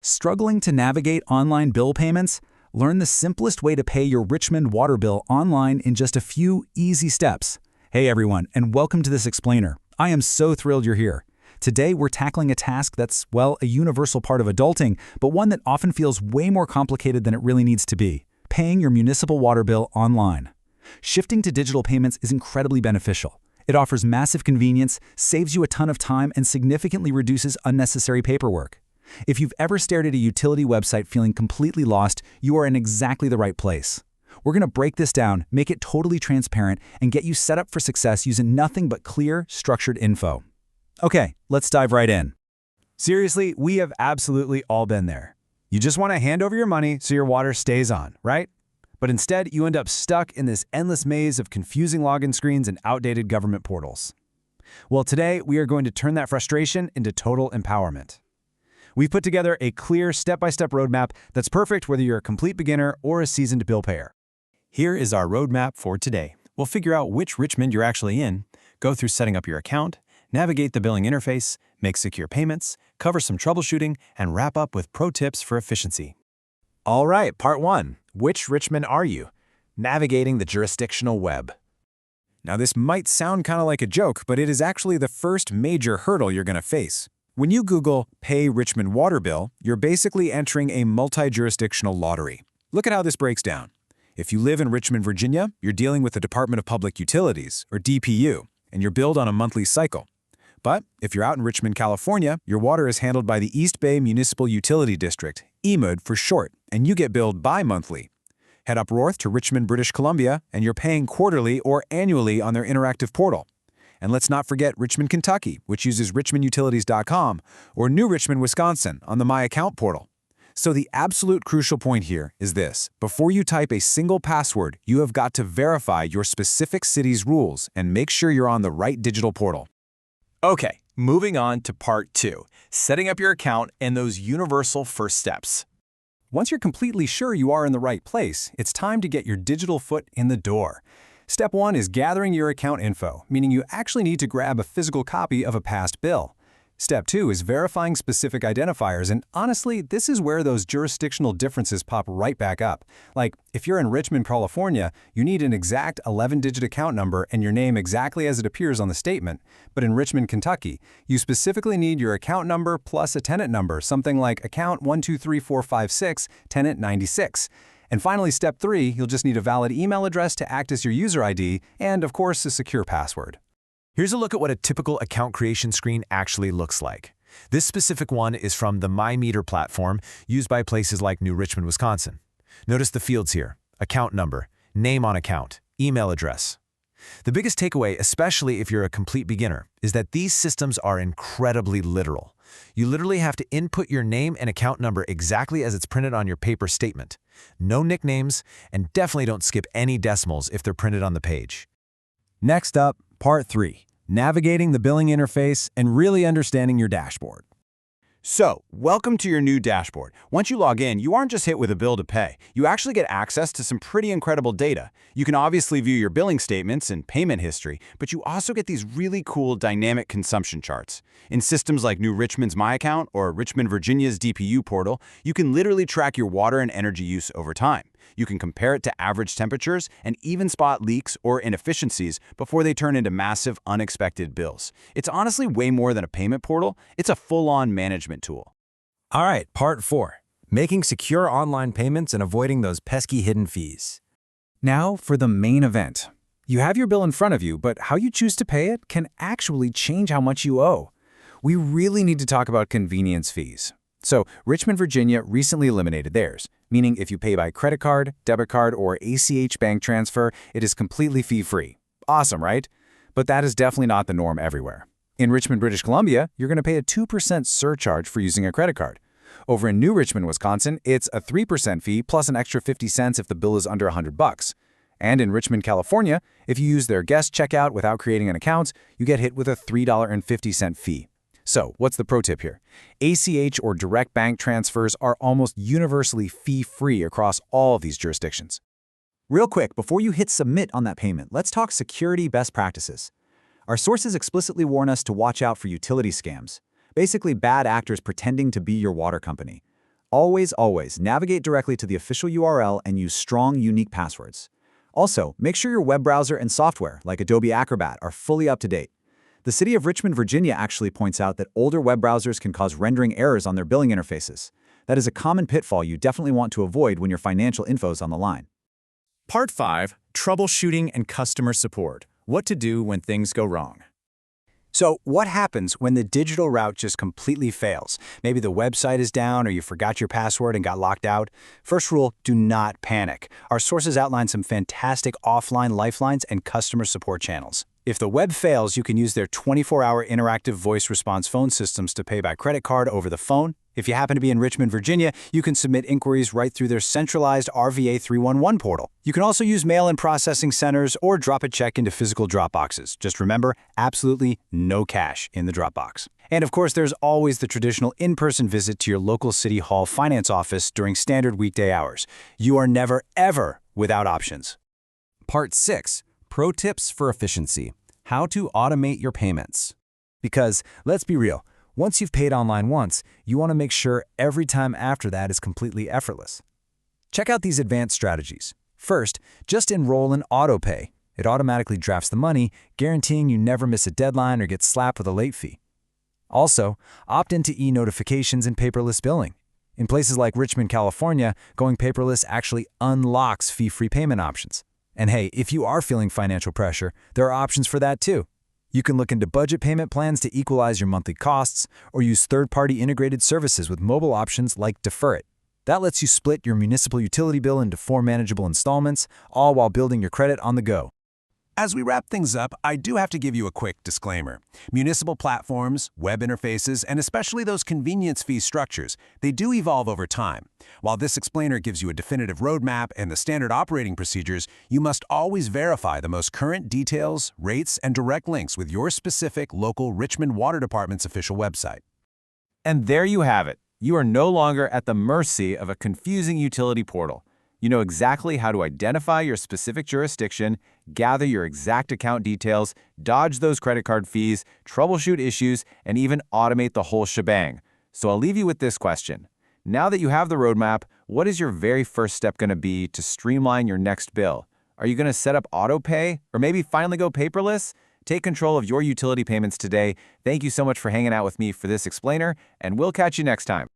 Struggling to navigate online bill payments? Learn the simplest way to pay your Richmond water bill online in just a few easy steps. Hey everyone, and welcome to this explainer. I am so thrilled you're here. Today we're tackling a task that's, well, a universal part of adulting, but one that often feels way more complicated than it really needs to be: paying your municipal water bill online. Shifting to digital payments is incredibly beneficial. It offers massive convenience, saves you a ton of time, and significantly reduces unnecessary paperwork. If you've ever stared at a utility website feeling completely lost, you are in exactly the right place. We're going to break this down, make it totally transparent, and get you set up for success using nothing but clear, structured info. Okay, let's dive right in. Seriously, we have absolutely all been there. You just want to hand over your money so your water stays on, right? But instead, you end up stuck in this endless maze of confusing login screens and outdated government portals. Well, today, we are going to turn that frustration into total empowerment. We've put together a clear step-by-step roadmap that's perfect whether you're a complete beginner or a seasoned bill payer. Here is our roadmap for today. We'll figure out which Richmond you're actually in, go through setting up your account, navigate the billing interface, make secure payments, cover some troubleshooting, and wrap up with pro tips for efficiency. All right, part 1. Which Richmond are you? Navigating the jurisdictional web. Now this might sound kind of like a joke, but it is actually the first major hurdle you're going to face. When you Google "Pay Richmond Water Bill," you're basically entering a multi-jurisdictional lottery. Look at how this breaks down. If you live in Richmond, Virginia, you're dealing with the Department of Public Utilities, or DPU, and you're billed on a monthly cycle. But if you're out in Richmond, California, your water is handled by the East Bay Municipal Utility District, EMUD for short, and you get billed bi-monthly. Head up north to Richmond, British Columbia, and you're paying quarterly or annually on their interactive portal. And let's not forget Richmond, Kentucky, which uses richmondutilities.com, or New Richmond, Wisconsin, on the My Account portal. So the absolute crucial point here is this: before you type a single password, you have got to verify your specific city's rules and make sure you're on the right digital portal. Okay, moving on to part 2, setting up your account and those universal first steps. Once you're completely sure you are in the right place, it's time to get your digital foot in the door. Step 1 is gathering your account info, meaning you actually need to grab a physical copy of a past bill. Step 2 is verifying specific identifiers, and honestly, this is where those jurisdictional differences pop right back up. Like, if you're in Richmond, California, you need an exact 11-digit account number and your name exactly as it appears on the statement. But in Richmond, Kentucky, you specifically need your account number plus a tenant number, something like account 123456, tenant 96. And finally, step 3, you'll just need a valid email address to act as your user ID and, of course, a secure password. Here's a look at what a typical account creation screen actually looks like. This specific one is from the MyMeter platform used by places like New Richmond, Wisconsin. Notice the fields here: account number, name on account, email address. The biggest takeaway, especially if you're a complete beginner, is that these systems are incredibly literal. You literally have to input your name and account number exactly as it's printed on your paper statement. No nicknames, and definitely don't skip any decimals if they're printed on the page. Next up, part 3, navigating the billing interface and really understanding your dashboard. So, welcome to your new dashboard. Once you log in, you aren't just hit with a bill to pay. You actually get access to some pretty incredible data. You can obviously view your billing statements and payment history, but you also get these really cool dynamic consumption charts. In systems like New Richmond's My Account or Richmond, Virginia's DPU portal, you can literally track your water and energy use over time. You can compare it to average temperatures and even spot leaks or inefficiencies before they turn into massive, unexpected bills. It's honestly way more than a payment portal. It's a full-on management tool. All right, part 4. Making secure online payments and avoiding those pesky hidden fees. Now for the main event. You have your bill in front of you, but how you choose to pay it can actually change how much you owe. We really need to talk about convenience fees. So, Richmond, Virginia recently eliminated theirs, meaning if you pay by credit card, debit card, or ACH bank transfer, it is completely fee-free. Awesome, right? But that is definitely not the norm everywhere. In Richmond, British Columbia, you're going to pay a 2% surcharge for using a credit card. Over in New Richmond, Wisconsin, it's a 3% fee plus an extra 50 cents if the bill is under $100. And in Richmond, California, if you use their guest checkout without creating an account, you get hit with a $3.50 fee. So, what's the pro tip here? ACH or direct bank transfers are almost universally fee-free across all of these jurisdictions. Real quick, before you hit submit on that payment, let's talk security best practices. Our sources explicitly warn us to watch out for utility scams, basically bad actors pretending to be your water company. Always navigate directly to the official URL and use strong, unique passwords. Also, make sure your web browser and software, like Adobe Acrobat, are fully up to date. The city of Richmond, Virginia actually points out that older web browsers can cause rendering errors on their billing interfaces. That is a common pitfall you definitely want to avoid when your financial info is on the line. Part 5. Troubleshooting and Customer Support. What to do when things go wrong. So what happens when the digital route just completely fails? Maybe the website is down or you forgot your password and got locked out. First rule, do not panic. Our sources outline some fantastic offline lifelines and customer support channels. If the web fails, you can use their 24-hour interactive voice response phone systems to pay by credit card over the phone. If you happen to be in Richmond, Virginia, you can submit inquiries right through their centralized RVA 311 portal. You can also use mail-in processing centers or drop a check into physical drop boxes. Just remember, absolutely no cash in the drop box. And of course, there's always the traditional in-person visit to your local City Hall finance office during standard weekday hours. You are never, ever without options. Part 6. Pro Tips for Efficiency. How to automate your payments. Because, let's be real, once you've paid online once, you want to make sure every time after that is completely effortless. Check out these advanced strategies. First, just enroll in AutoPay. It automatically drafts the money, guaranteeing you never miss a deadline or get slapped with a late fee. Also, opt into e-notifications and paperless billing. In places like Richmond, California, going paperless actually unlocks fee-free payment options. And hey, if you are feeling financial pressure, there are options for that too. You can look into budget payment plans to equalize your monthly costs, or use third-party integrated services with mobile options like Defer It. That lets you split your municipal utility bill into 4 manageable installments, all while building your credit on the go. As we wrap things up, I do have to give you a quick disclaimer. Municipal platforms, web interfaces, and especially those convenience fee structures, they do evolve over time. While this explainer gives you a definitive roadmap and the standard operating procedures, you must always verify the most current details, rates, and direct links with your specific local Richmond Water Department's official website. And there you have it. You are no longer at the mercy of a confusing utility portal. You know exactly how to identify your specific jurisdiction, gather your exact account details, dodge those credit card fees, troubleshoot issues, and even automate the whole shebang. So I'll leave you with this question. Now that you have the roadmap, what is your very first step going to be to streamline your next bill? Are you going to set up AutoPay or maybe finally go paperless? Take control of your utility payments today. Thank you so much for hanging out with me for this explainer, and we'll catch you next time.